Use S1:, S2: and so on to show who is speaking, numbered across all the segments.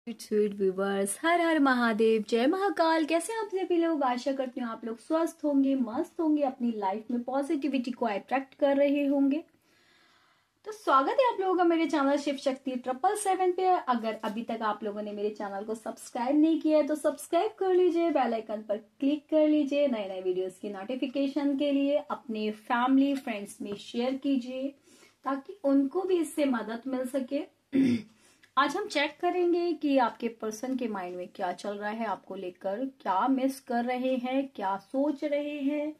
S1: Sweet viewers, हर हर महादेव, जय महाकाल। कैसे आप सभी लोग? आशा करती हूँ आप लोग स्वस्थ होंगे, मस्त होंगे, अपनी लाइफ में पॉजिटिविटी को अट्रैक्ट कर रहे होंगे। तो स्वागत है आप लोगों का मेरे चैनल शिव शक्ति 777 पे। अगर अभी तक आप लोगों ने मेरे चैनल को सब्सक्राइब नहीं किया है तो सब्सक्राइब कर लीजिए, बेल आइकन पर क्लिक कर लीजिए। नए नए वीडियोस की नोटिफिकेशन के लिए अपने फैमिली फ्रेंड्स में शेयर कीजिए ताकि उनको भी इससे मदद मिल सके। आज हम चेक करेंगे कि आपके पर्सन के माइंड में क्या चल रहा है, आपको लेकर क्या मिस कर रहे हैं, क्या सोच रहे हैं,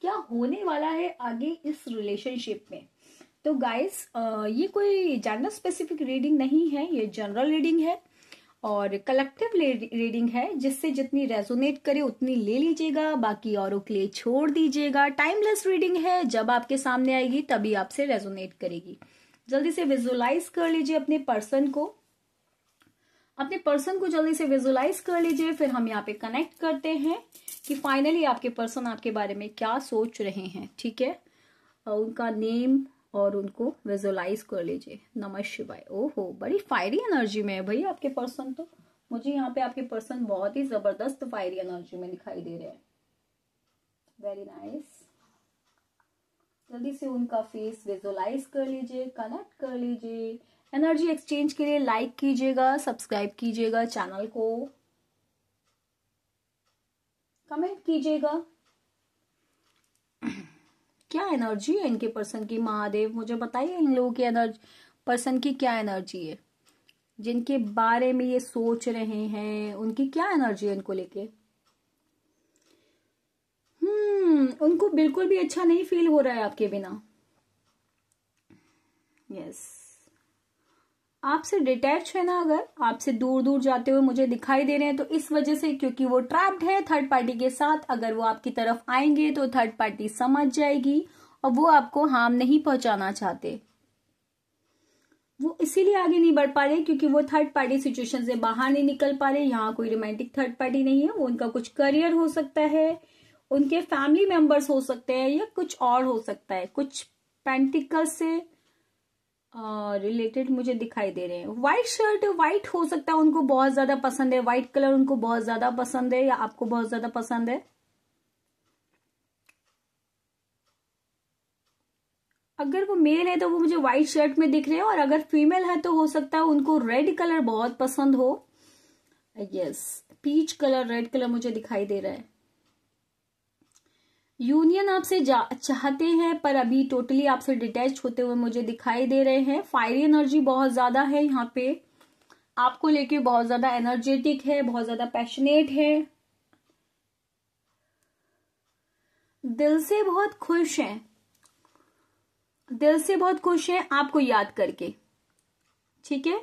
S1: क्या होने वाला है आगे इस रिलेशनशिप में। तो गाइस, ये कोई जेंडर स्पेसिफिक रीडिंग नहीं है, ये जनरल रीडिंग है और कलेक्टिव रीडिंग है, जिससे जितनी रेजोनेट करे उतनी ले लीजिएगा, बाकी औरों के लिए छोड़ दीजिएगा। टाइमलेस रीडिंग है, जब आपके सामने आएगी तभी आपसे रेजोनेट करेगी। जल्दी से विजुअलाइज कर लीजिए अपने पर्सन को जल्दी से विजुअलाइज कर लीजिए। फिर हम यहाँ पे कनेक्ट करते हैं कि फाइनली आपके पर्सन आपके बारे में क्या सोच रहे हैं। ठीक है, उनका नेम और उनको विजुअलाइज कर लीजिए। नमः शिवाय। ओहो, बड़ी फायरी एनर्जी में है भाई आपके पर्सन। तो मुझे यहाँ पे आपके पर्सन बहुत ही जबरदस्त फायरी एनर्जी में दिखाई दे रहे हैं। Very nice. जल्दी से उनका फेस विजुअलाइज कर लीजिए, कनेक्ट कर लीजिए। एनर्जी एक्सचेंज के लिए लाइक कीजिएगा, सब्सक्राइब कीजिएगा चैनल को, कमेंट कीजिएगा। क्या एनर्जी है इनके पर्सन की? महादेव, मुझे बताइए इन लोगों की एनर्जी, पर्सन की क्या एनर्जी है, जिनके बारे में ये सोच रहे हैं, उनकी क्या एनर्जी है इनको लेके। उनको बिल्कुल भी अच्छा नहीं फील हो रहा है आपके बिना। यस, आपसे डिटैच है ना, अगर आपसे दूर दूर जाते हुए मुझे दिखाई दे रहे हैं तो इस वजह से, क्योंकि वो ट्रैप्ड है थर्ड पार्टी के साथ। अगर वो आपकी तरफ आएंगे तो थर्ड पार्टी समझ जाएगी और वो आपको हार्म नहीं पहुंचाना चाहते। वो इसीलिए आगे नहीं बढ़ पा रहे क्योंकि वो थर्ड पार्टी सिचुएशन से बाहर नहीं निकल पा रहे। यहाँ कोई रोमांटिक थर्ड पार्टी नहीं है, वो उनका कुछ करियर हो सकता है, उनके फैमिली मेंबर्स हो सकते हैं, या कुछ और हो सकता है, कुछ पेंटिकल से रिलेटेड मुझे दिखाई दे रहे हैं। व्हाइट शर्ट, व्हाइट हो सकता है उनको बहुत ज्यादा पसंद है, व्हाइट कलर उनको बहुत ज्यादा पसंद है, या आपको बहुत ज्यादा पसंद है। अगर वो मेल है तो वो मुझे व्हाइट शर्ट में दिख रहे हैं, और अगर फीमेल है तो हो सकता है उनको रेड कलर बहुत पसंद हो। Yes, peach colour, red colour मुझे दिखाई दे रहा है। यूनियन आपसे चाहते हैं पर अभी टोटली आपसे डिटैच होते हुए मुझे दिखाई दे रहे हैं। फायरी एनर्जी बहुत ज्यादा है यहाँ पे, आपको लेके बहुत ज्यादा एनर्जेटिक है, बहुत ज्यादा पैशनेट है, दिल से बहुत खुश हैं, आपको याद करके। ठीक है,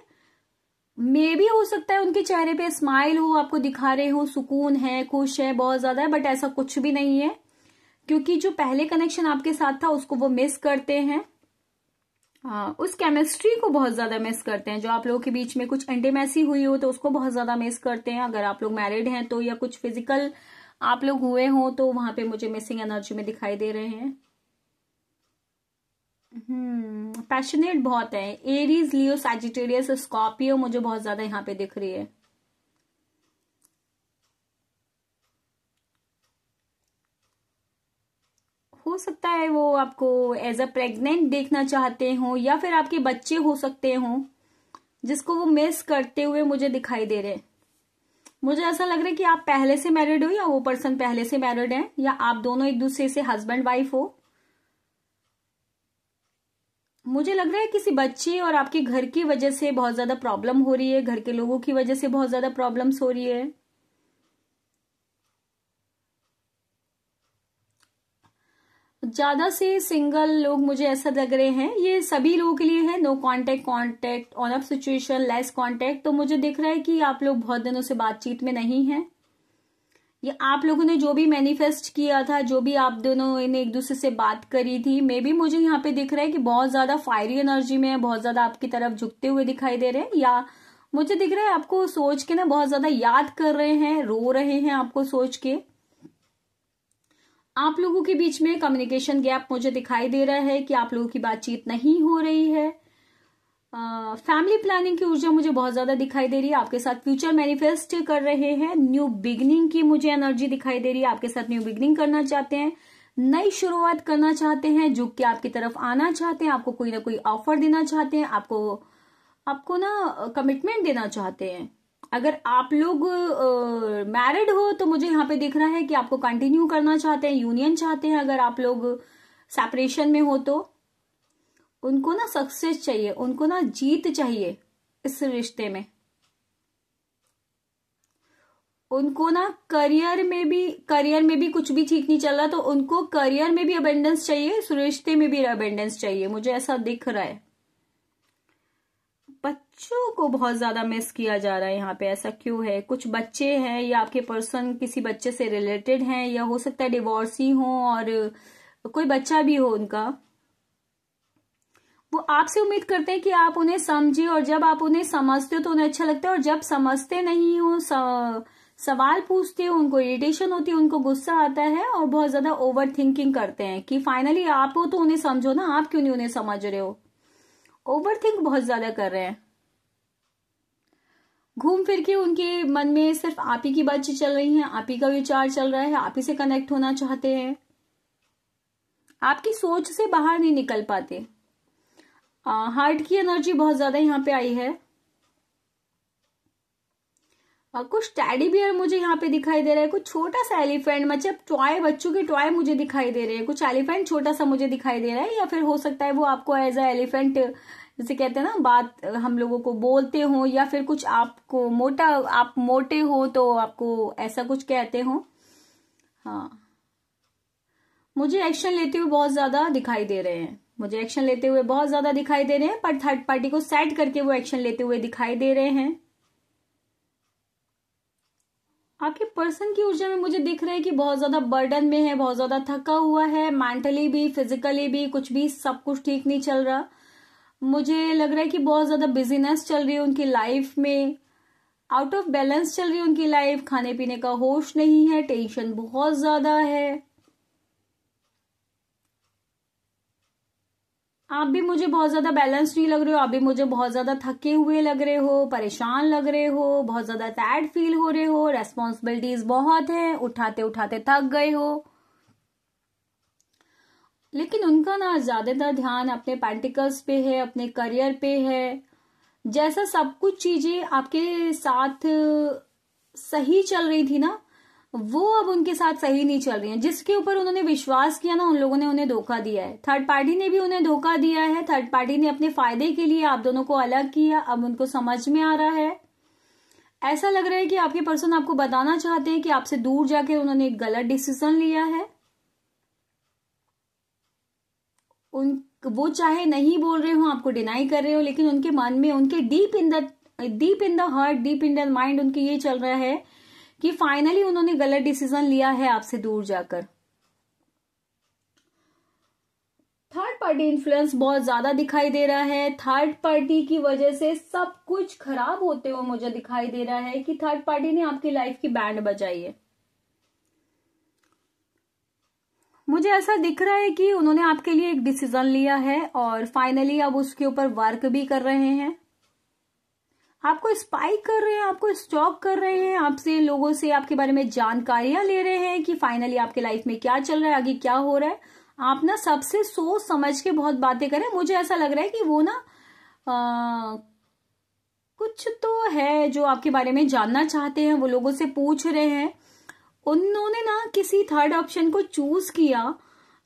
S1: मे भी हो सकता है उनके चेहरे पे स्माइल हो, आपको दिखा रहे हो, सुकून है, खुश है बहुत ज्यादा है, बट ऐसा कुछ भी नहीं है क्योंकि जो पहले कनेक्शन आपके साथ था उसको वो मिस करते हैं। उस केमिस्ट्री को बहुत ज्यादा मिस करते हैं। जो आप लोगों के बीच में कुछ इंटीमेसी हुई हो तो उसको बहुत ज्यादा मिस करते हैं। अगर आप लोग मैरिड हैं तो, या कुछ फिजिकल आप लोग हुए हो तो वहां पे मुझे मिसिंग एनर्जी में दिखाई दे रहे हैं। पैशनेट बहुत है। एरीज, लियो, सैजिटेरियस, स्कॉर्पियो मुझे बहुत ज्यादा यहाँ पे दिख रही है। हो सकता है वो आपको एज अ प्रेग्नेंट देखना चाहते हो, या फिर आपके बच्चे हो सकते हो जिसको वो मिस करते हुए मुझे दिखाई दे रहे हैं। मुझे ऐसा लग रहा है कि आप पहले से मैरिड हो, या वो पर्सन पहले से मैरिड है, या आप दोनों एक दूसरे से हस्बैंड वाइफ हो। मुझे लग रहा है किसी बच्चे और आपके घर की वजह से बहुत ज्यादा प्रॉब्लम हो रही है, घर के लोगों की वजह से बहुत ज्यादा प्रॉब्लम्स हो रही है। ज्यादा से सिंगल लोग मुझे ऐसा लग रहे हैं, ये सभी लोगों के लिए है। No contact, contact, on off situation, less contact. तो मुझे दिख रहा है कि आप लोग बहुत दिनों से बातचीत में नहीं हैं। ये आप लोगों ने जो भी मैनिफेस्ट किया था, जो भी आप दोनों ने एक दूसरे से बात करी थी, मे बी मुझे यहाँ पे दिख रहा है कि बहुत ज्यादा फायरी एनर्जी में है, बहुत ज्यादा आपकी तरफ झुकते हुए दिखाई दे रहे हैं, या मुझे दिख रहा है आपको सोच के ना बहुत ज्यादा याद कर रहे हैं, रो रहे हैं आपको सोच के। आप लोगों के बीच में कम्युनिकेशन गैप मुझे दिखाई दे रहा है कि आप लोगों की बातचीत नहीं हो रही है। फैमिली प्लानिंग की ऊर्जा मुझे बहुत ज्यादा दिखाई दे रही है। आपके साथ फ्यूचर मैनिफेस्ट कर रहे हैं। न्यू बिगनिंग की मुझे एनर्जी दिखाई दे रही है। आपके साथ न्यू बिगनिंग करना चाहते हैं, नई शुरुआत करना चाहते हैं, झुक के आपकी तरफ आना चाहते हैं, आपको कोई ना कोई ऑफर देना चाहते हैं, आपको ना कमिटमेंट देना चाहते हैं। अगर आप लोग मैरिड हो तो मुझे यहाँ पे दिख रहा है कि आपको कंटिन्यू करना चाहते हैं, यूनियन चाहते हैं। अगर आप लोग सेपरेशन में हो तो उनको ना सक्सेस चाहिए, उनको ना जीत चाहिए इस रिश्ते में। उनको ना करियर में भी कुछ भी ठीक नहीं चल रहा, तो उनको करियर में भी अबेंडेंस चाहिए, इस रिश्ते में भी अबेंडेंस चाहिए, मुझे ऐसा दिख रहा है। बच्चों को बहुत ज्यादा मिस किया जा रहा है यहाँ पे, ऐसा क्यों है? कुछ बच्चे हैं या आपके पर्सन किसी बच्चे से रिलेटेड हैं, या हो सकता है डिवोर्सी हो और कोई बच्चा भी हो उनका। वो आपसे उम्मीद करते हैं कि आप उन्हें समझे, और जब आप उन्हें समझते हो तो उन्हें अच्छा लगता है, और जब समझते नहीं हो, सवाल पूछते हो, उनको इरिटेशन होती है, उनको गुस्सा आता है, और बहुत ज्यादा ओवर थिंकिंग करते हैं कि फाइनली आप हो तो उन्हें समझो ना, आप क्यों नहीं उन्हें समझ रहे हो। ओवर थिंक बहुत ज्यादा कर रहे हैं। घूम फिर के उनके मन में सिर्फ आप ही की बातें चल रही हैं, आप ही का विचार चल रहा है, आप ही से कनेक्ट होना चाहते हैं, आपकी सोच से बाहर नहीं निकल पाते। हार्ट की एनर्जी बहुत ज्यादा यहाँ पे आई है। कुछ टैडी बियर मुझे यहाँ पे दिखाई दे रहा है, कुछ छोटा सा एलिफेंट, मतलब टॉय, बच्चों के टॉय मुझे दिखाई दे रहे हैं। कुछ एलिफेंट छोटा सा मुझे दिखाई दे रहा है, या फिर हो सकता है वो आपको एज अ एलिफेंट, जैसे कहते हैं ना, बात हम लोगों को बोलते हो, या फिर कुछ आपको आप मोटे हो तो आपको ऐसा कुछ कहते हो। हाँ, मुझे एक्शन लेते हुए बहुत ज्यादा दिखाई दे रहे हैं, मुझे एक्शन लेते हुए बहुत ज्यादा दिखाई दे रहे हैं, पर थर्ड पार्टी को सेट करके वो एक्शन लेते हुए दिखाई दे रहे हैं। आपके पर्सन की ऊर्जा में मुझे दिख रहा है कि बहुत ज्यादा बर्डन में है, बहुत ज्यादा थका हुआ है, मेंटली भी फिजिकली भी, कुछ भी सब कुछ ठीक नहीं चल रहा। मुझे लग रहा है कि बहुत ज्यादा बिजीनेस चल रही है उनकी लाइफ में, आउट ऑफ बैलेंस चल रही है उनकी लाइफ, खाने पीने का होश नहीं है, टेंशन बहुत ज्यादा है। आप भी मुझे बहुत ज्यादा बैलेंस नहीं लग रहे हो, आप भी मुझे बहुत ज्यादा थके हुए लग रहे हो, परेशान लग रहे हो, बहुत ज्यादा सैड फील हो रहे हो, रेस्पॉन्सिबिलिटीज बहुत है, उठाते उठाते थक गए हो। लेकिन उनका ना ज्यादातर ध्यान अपने पेंटिकल्स पे है, अपने करियर पे है। जैसा सब कुछ चीजें आपके साथ सही चल रही थी ना, वो अब उनके साथ सही नहीं चल रही हैं। जिसके ऊपर उन्होंने विश्वास किया ना, उन लोगों ने उन्हें धोखा दिया है। थर्ड पार्टी ने भी उन्हें धोखा दिया है। थर्ड पार्टी ने अपने फायदे के लिए आप दोनों को अलग किया, अब उनको समझ में आ रहा है। ऐसा लग रहा है कि आपके पर्सन आपको बताना चाहते हैं कि आपसे दूर जाके उन्होंने एक गलत डिसीजन लिया है। वो चाहे नहीं बोल रहे हो, आपको डिनाई कर रहे हो, लेकिन उनके मन में, उनके deep in the heart, deep in the mind उनके ये चल रहा है कि फाइनली उन्होंने गलत डिसीजन लिया है आपसे दूर जाकर। थर्ड पार्टी इन्फ्लुएंस बहुत ज्यादा दिखाई दे रहा है। थर्ड पार्टी की वजह से सब कुछ खराब होते हुए मुझे दिखाई दे रहा है कि थर्ड पार्टी ने आपकी लाइफ की बैंड बजाई है। मुझे ऐसा दिख रहा है कि उन्होंने आपके लिए एक डिसीजन लिया है और फाइनली अब उसके ऊपर वर्क भी कर रहे हैं। आपको स्पाई कर रहे हैं, आपको स्टॉक कर रहे हैं, आपसे लोगों से आपके बारे में जानकारियां ले रहे हैं कि फाइनली आपके लाइफ में क्या चल रहा है, आगे क्या हो रहा है। आप ना सबसे सोच समझ के बहुत बातें करें। मुझे ऐसा लग रहा है कि वो ना कुछ तो है जो आपके बारे में जानना चाहते हैं, वो लोगों से पूछ रहे हैं। उन्होंने ना किसी थर्ड ऑप्शन को चूज किया,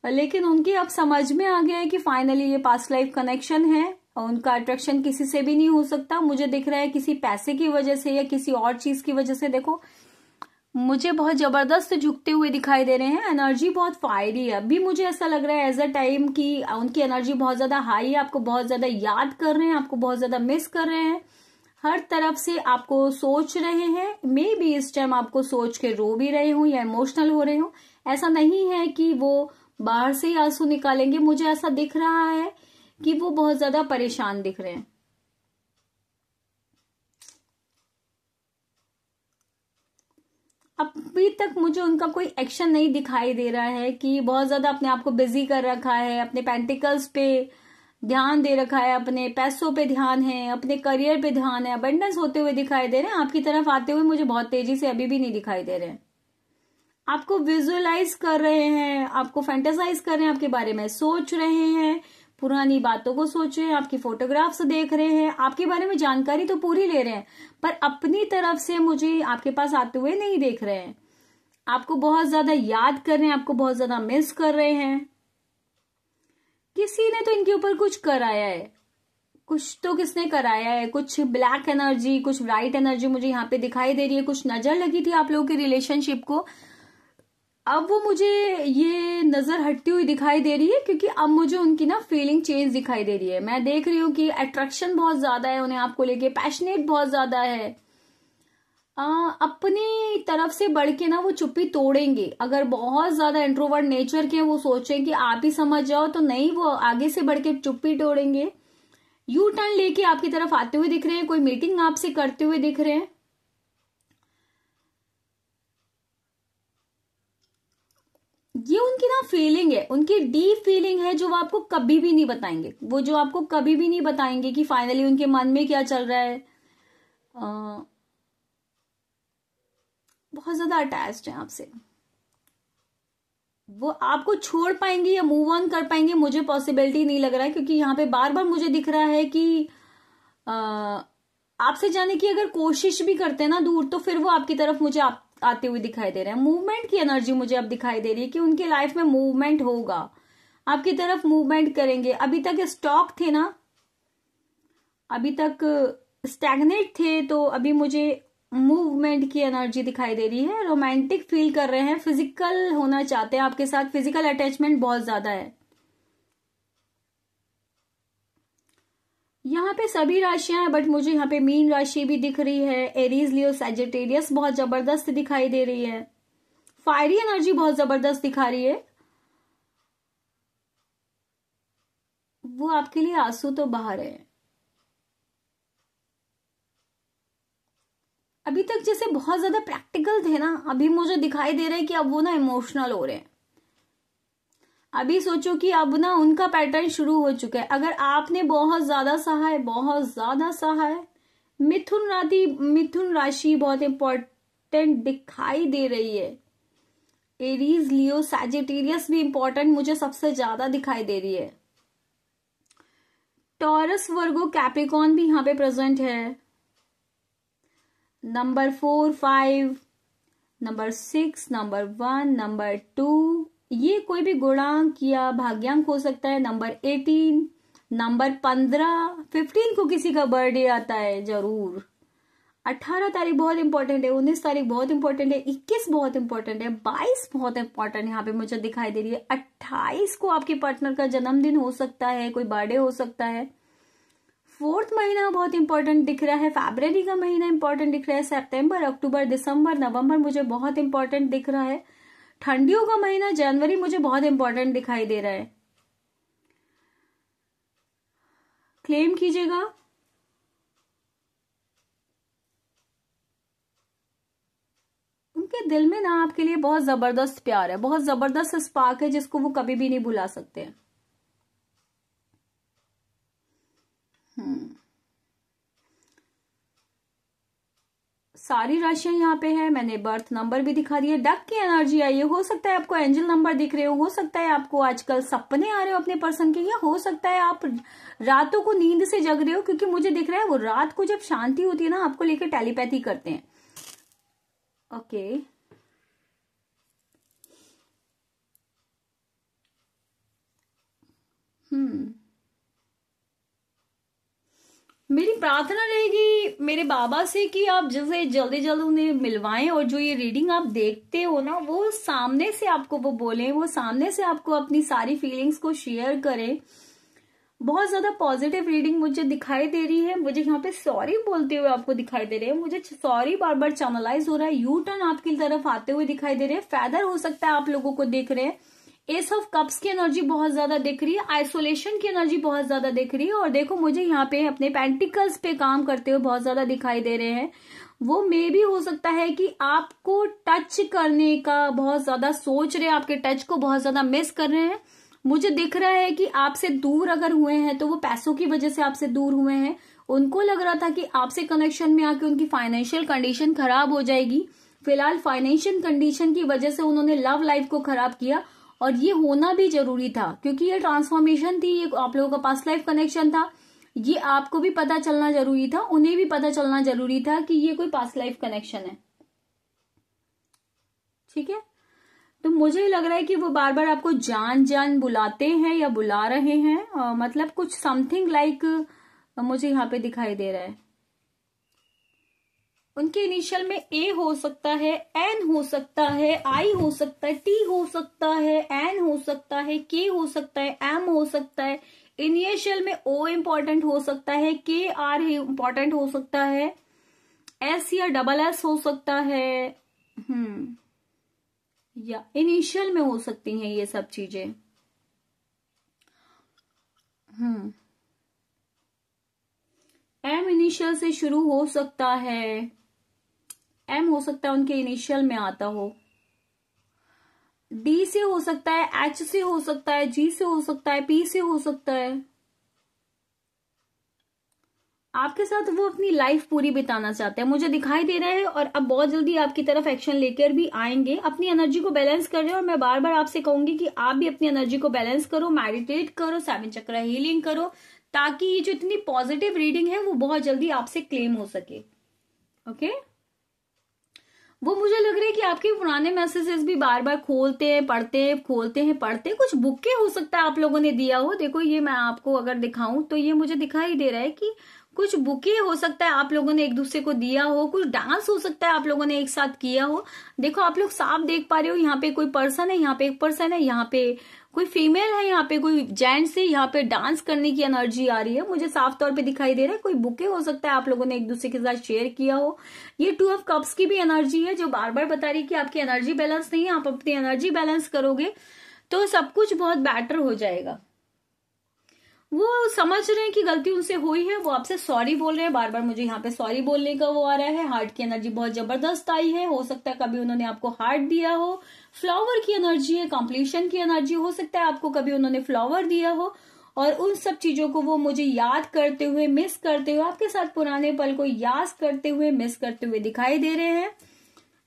S1: लेकिन उनके अब समझ में आ गया है कि फाइनली ये पास्ट लाइफ कनेक्शन है और उनका अट्रैक्शन किसी से भी नहीं हो सकता। मुझे दिख रहा है किसी पैसे की वजह से या किसी और चीज की वजह से। देखो, मुझे बहुत जबरदस्त झुकते हुए दिखाई दे रहे हैं। एनर्जी बहुत फायरी है। अभी मुझे ऐसा लग रहा है एज अ टाइम की उनकी एनर्जी बहुत ज्यादा हाई है, आपको बहुत ज्यादा याद कर रहे हैं, आपको बहुत ज्यादा मिस कर रहे हैं, हर तरफ से आपको सोच रहे हैं। मे बी इस टाइम आपको सोच के रो भी रहे हो या इमोशनल हो रहे हो। ऐसा नहीं है कि वो बाहर से ही आंसू निकालेंगे। मुझे ऐसा दिख रहा है कि वो बहुत ज्यादा परेशान दिख रहे हैं। अभी तक मुझे उनका कोई एक्शन नहीं दिखाई दे रहा है, कि बहुत ज्यादा अपने आप को बिजी कर रखा है, अपने पेंटिकल्स पे ध्यान दे रखा है, अपने पैसों पे ध्यान है, अपने करियर पे ध्यान है, अबंडेंस होते हुए दिखाई दे रहे हैं, आपकी तरफ आते हुए मुझे बहुत तेजी से अभी भी नहीं दिखाई दे रहे हैं। आपको विजुअलाइज कर रहे हैं, आपको फैंटेसाइज कर रहे हैं, आपके बारे में सोच रहे हैं, पुरानी बातों को सोच रहे हैं, आपकी फोटोग्राफ्स देख रहे हैं, आपके बारे में जानकारी तो पूरी ले रहे हैं, पर अपनी तरफ से मुझे आपके पास आते हुए नहीं देख रहे हैं। आपको बहुत ज्यादा याद कर रहे हैं, आपको बहुत ज्यादा मिस कर रहे हैं। किसी ने तो इनके ऊपर कुछ कराया है, कुछ तो किसने कराया है, कुछ ब्लैक एनर्जी, कुछ व्हाइट एनर्जी मुझे यहाँ पे दिखाई दे रही है। कुछ नजर लगी थी आप लोगों की रिलेशनशिप को, अब वो मुझे ये नजर हटती हुई दिखाई दे रही है, क्योंकि अब मुझे उनकी ना फीलिंग चेंज दिखाई दे रही है। मैं देख रही हूँ कि अट्रैक्शन बहुत ज्यादा है उन्हें आपको लेके, पैशनेट बहुत ज्यादा है। अपनी तरफ से बढ़ के ना वो चुप्पी तोड़ेंगे। अगर बहुत ज्यादा इंट्रोवर्ट नेचर के वो सोचें कि आप ही समझ जाओ, तो नहीं, वो आगे से बढ़ के चुप्पी तोड़ेंगे। यू टर्न लेके आपकी तरफ आते हुए दिख रहे हैं, कोई मीटिंग आपसे करते हुए दिख रहे हैं। ये उनकी ना फीलिंग है, उनकी डीप फीलिंग है, जो वो आपको कभी भी नहीं बताएंगे। वो जो आपको कभी भी नहीं बताएंगे कि फाइनली उनके मन में क्या चल रहा है। बहुत ज्यादा अटैच्ड है आपसे। वो आपको छोड़ पाएंगे या मूव ऑन कर पाएंगे, मुझे पॉसिबिलिटी नहीं लग रहा है, क्योंकि यहाँ पे बार बार मुझे दिख रहा है कि आपसे जाने की अगर कोशिश भी करते हैं ना दूर, तो फिर वो आपकी तरफ मुझे आते हुए दिखाई दे रहे हैं। मूवमेंट की एनर्जी मुझे अब दिखाई दे रही है कि उनकी लाइफ में मूवमेंट होगा, आपकी तरफ मूवमेंट करेंगे। अभी तक स्टॉक थे ना, अभी तक स्टैग्नेट थे, तो अभी मुझे मूवमेंट की एनर्जी दिखाई दे रही है। रोमांटिक फील कर रहे हैं, फिजिकल होना चाहते हैं आपके साथ, फिजिकल अटैचमेंट बहुत ज्यादा है। यहाँ पे सभी राशियां हैं, बट मुझे यहाँ पे मीन राशि भी दिख रही है, एरीज, लियो, सैजिटेरियस बहुत जबरदस्त दिखाई दे रही है। फायरी एनर्जी बहुत जबरदस्त दिखा रही है। वो आपके लिए आंसू तो बाहर है। अभी तक जैसे बहुत ज्यादा प्रैक्टिकल थे ना, अभी मुझे दिखाई दे रहा है कि अब वो ना इमोशनल हो रहे हैं। अभी सोचो कि अब ना उनका पैटर्न शुरू हो चुका है। अगर आपने बहुत ज्यादा सहा है, बहुत ज्यादा सहा है, मिथुन राशि बहुत इंपॉर्टेंट दिखाई दे रही है। एरीज, लियो, सैजिटेरियस भी इंपॉर्टेंट मुझे सबसे ज्यादा दिखाई दे रही है। टॉरस, वर्गो, कैप्रिकॉन भी यहाँ पे प्रेजेंट है। नंबर 4, 5, नंबर 6, नंबर 1, नंबर 2, ये कोई भी गुणांक या भाग्यांक हो सकता है। नंबर 18, नंबर 15, 15 को किसी का बर्थडे आता है जरूर। 18 तारीख बहुत इंपॉर्टेंट है, 19 तारीख बहुत इंपॉर्टेंट है, 21 बहुत इंपॉर्टेंट है, 22 बहुत इंपॉर्टेंट यहाँ पे मुझे दिखाई दे रही है। 28 को आपके पार्टनर का जन्मदिन हो सकता है, कोई बर्थडे हो सकता है। 4th महीना बहुत इंपॉर्टेंट दिख रहा है। फरवरी का महीना इंपॉर्टेंट दिख रहा है। सितंबर, अक्टूबर, दिसंबर, नवंबर मुझे बहुत इंपॉर्टेंट दिख रहा है। ठंडियों का महीना जनवरी मुझे बहुत इंपॉर्टेंट दिखाई दे रहा है। क्लेम कीजिएगा। उनके दिल में ना आपके लिए बहुत जबरदस्त प्यार है, बहुत जबरदस्त स्पार्क है, जिसको वो कभी भी नहीं भुला सकते। सारी राशियां यहाँ पे है। मैंने बर्थ नंबर भी दिखा दिया। डक की एनर्जी आई है। हो सकता है आपको एंजल नंबर दिख रहे हो सकता है आपको आजकल सपने आ रहे हो अपने पर्सन के, या हो सकता है आप रातों को नींद से जग रहे हो, क्योंकि मुझे दिख रहा है वो रात को जब शांति होती है ना, आपको लेकर टेलीपैथी करते हैं। ओके, मेरी प्रार्थना रहेगी मेरे बाबा से कि आप जैसे जल्दी जल्दी उन्हें मिलवाएं, और जो ये रीडिंग आप देखते हो ना, वो सामने से आपको वो बोलें, वो सामने से आपको अपनी सारी फीलिंग्स को शेयर करें। बहुत ज्यादा पॉजिटिव रीडिंग मुझे दिखाई दे रही है। मुझे यहाँ पे सॉरी बोलते हुए आपको दिखाई दे रहे हैं, मुझे सॉरी बार बार चैनलाइज हो रहा है। यू टर्न आपकी तरफ आते हुए दिखाई दे रहे हैं। फैदर हो सकता है आप लोगों को दिख रहे हैं। एस ऑफ कप्स की एनर्जी बहुत ज्यादा दिख रही है। आइसोलेशन की एनर्जी बहुत ज्यादा दिख रही है। और देखो मुझे यहाँ पे अपने पेंटिकल्स पे काम करते हुए बहुत ज्यादा दिखाई दे रहे हैं। वो मे भी हो सकता है कि आपको टच करने का बहुत ज्यादा सोच रहे हैं, आपके टच को बहुत ज्यादा मिस कर रहे हैं। मुझे दिख रहा है कि आपसे दूर अगर हुए हैं तो वो पैसों की वजह से आपसे दूर हुए हैं। उनको लग रहा था कि आपसे कनेक्शन में आके उनकी फाइनेंशियल कंडीशन खराब हो जाएगी। फिलहाल फाइनेंशियल कंडीशन की वजह से उन्होंने लव लाइफ को खराब किया, और ये होना भी जरूरी था क्योंकि ये ट्रांसफॉर्मेशन थी, ये आप लोगों का पास्ट लाइफ कनेक्शन था। ये आपको भी पता चलना जरूरी था, उन्हें भी पता चलना जरूरी था कि ये कोई पास्ट लाइफ कनेक्शन है। ठीक है, तो मुझे लग रहा है कि वो बार बार आपको जान जान बुलाते हैं या बुला रहे हैं। मतलब कुछ समथिंग लाइक मुझे यहाँ पे दिखाई दे रहा है। उनके इनिशियल में ए हो सकता है, एन हो सकता है, आई हो सकता है, टी हो सकता है, एन हो सकता है, के हो सकता है, एम हो सकता है। इनिशियल में ओ इंपॉर्टेंट हो सकता है, के आर इंपॉर्टेंट हो सकता है, एस या डबल एस हो सकता है, या इनिशियल में हो सकती हैं ये सब चीजें। एम इनिशियल से शुरू हो सकता है, एम हो सकता है उनके इनिशियल में आता हो, डी से हो सकता है, एच से हो सकता है, जी से हो सकता है, पी से हो सकता है। आपके साथ वो अपनी लाइफ पूरी बिताना चाहते हैं, मुझे दिखाई दे रहा है, और अब बहुत जल्दी आपकी तरफ एक्शन लेकर भी आएंगे। अपनी एनर्जी को बैलेंस कर रहे हैं, और मैं बार बार आपसे कहूंगी कि आप भी अपनी एनर्जी को बैलेंस करो, मेडिटेट करो, 7 चक्र हीलिंग करो, ताकि ये जो इतनी पॉजिटिव रीडिंग है वो बहुत जल्दी आपसे क्लेम हो सके। ओके, वो मुझे लग रहा है कि आपके पुराने मैसेजेस भी बार बार खोलते हैं, पढ़ते हैं, खोलते हैं, पढ़ते हैं। कुछ बुके हो सकता है आप लोगों ने दिया हो। देखो ये मैं आपको अगर दिखाऊं तो ये मुझे दिखाई दे रहा है कि कुछ बुके हो सकता है आप लोगों ने एक दूसरे को दिया हो, कुछ डांस हो सकता है आप लोगों ने एक साथ किया हो। देखो आप लोग साफ देख पा रहे हो, यहाँ पे कोई पर्सन है, यहाँ पे एक पर्सन है, यहाँ पे कोई फीमेल है, यहाँ पे कोई जेंट्स है, यहाँ पे डांस करने की एनर्जी आ रही है, मुझे साफ तौर पे दिखाई दे रहा है। कोई बुके हो सकता है आप लोगों ने एक दूसरे के साथ शेयर किया हो। ये 2 ऑफ कप्स की भी एनर्जी है जो बार बार बता रही है कि आपकी एनर्जी बैलेंस नहीं है। आप अपनी एनर्जी बैलेंस करोगे तो सब कुछ बहुत बेटर हो जाएगा। वो समझ रहे हैं कि गलती उनसे हुई है, वो आपसे सॉरी बोल रहे हैं। बार बार मुझे यहाँ पे सॉरी बोलने का वो आ रहा है। हार्ट की एनर्जी बहुत जबरदस्त आई है। हो सकता है कभी उन्होंने आपको हार्ट दिया हो। फ्लावर की एनर्जी है, कंप्लीशन की एनर्जी। हो सकता है आपको कभी उन्होंने फ्लावर दिया हो, और उन सब चीजों को वो मुझे याद करते हुए, मिस करते हुए, आपके साथ पुराने पल को याद करते हुए, मिस करते हुए दिखाई दे रहे हैं।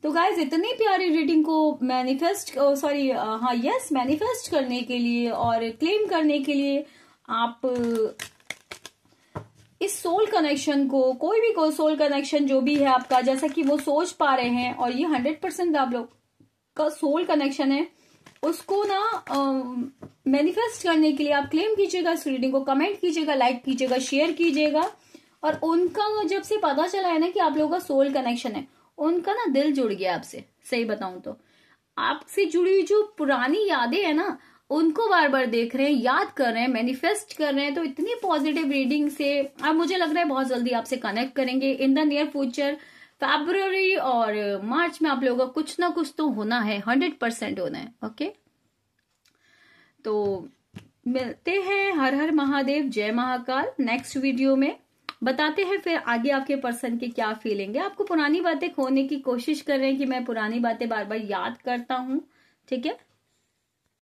S1: तो गाइज इतनी प्यारी रीडिंग को मैनिफेस्ट मैनिफेस्ट करने के लिए और क्लेम करने के लिए आप इस सोल कनेक्शन को, कोई भी सोल कनेक्शन जो भी है आपका, जैसा कि वो सोच पा रहे हैं, और ये 100% आप लोग का सोल कनेक्शन है, उसको ना मैनिफेस्ट करने के लिए आप क्लेम कीजिएगा इस रीडिंग को, कमेंट कीजिएगा, लाइक कीजिएगा, शेयर कीजिएगा। और उनका जब से पता चला है ना कि आप लोगों का सोल कनेक्शन है, उनका ना दिल जुड़ गया आपसे। सही बताऊं तो आपसे जुड़ी हुई जो पुरानी यादें है ना, उनको बार बार देख रहे हैं, याद कर रहे हैं, मैनिफेस्ट कर रहे हैं। तो इतनी पॉजिटिव रीडिंग से अब मुझे लग रहा है बहुत जल्दी आपसे कनेक्ट करेंगे इन द नियर फ्यूचर। फरवरी और मार्च में आप लोगों का कुछ ना कुछ तो होना है, 100% होना है। ओके, तो मिलते हैं। हर हर महादेव, जय महाकाल। नेक्स्ट वीडियो में बताते हैं फिर आगे आपके पर्सन की क्या फीलिंग है। आपको पुरानी बातें खोने की कोशिश कर रहे हैं कि मैं पुरानी बातें बार बार याद करता हूँ। ठीक है।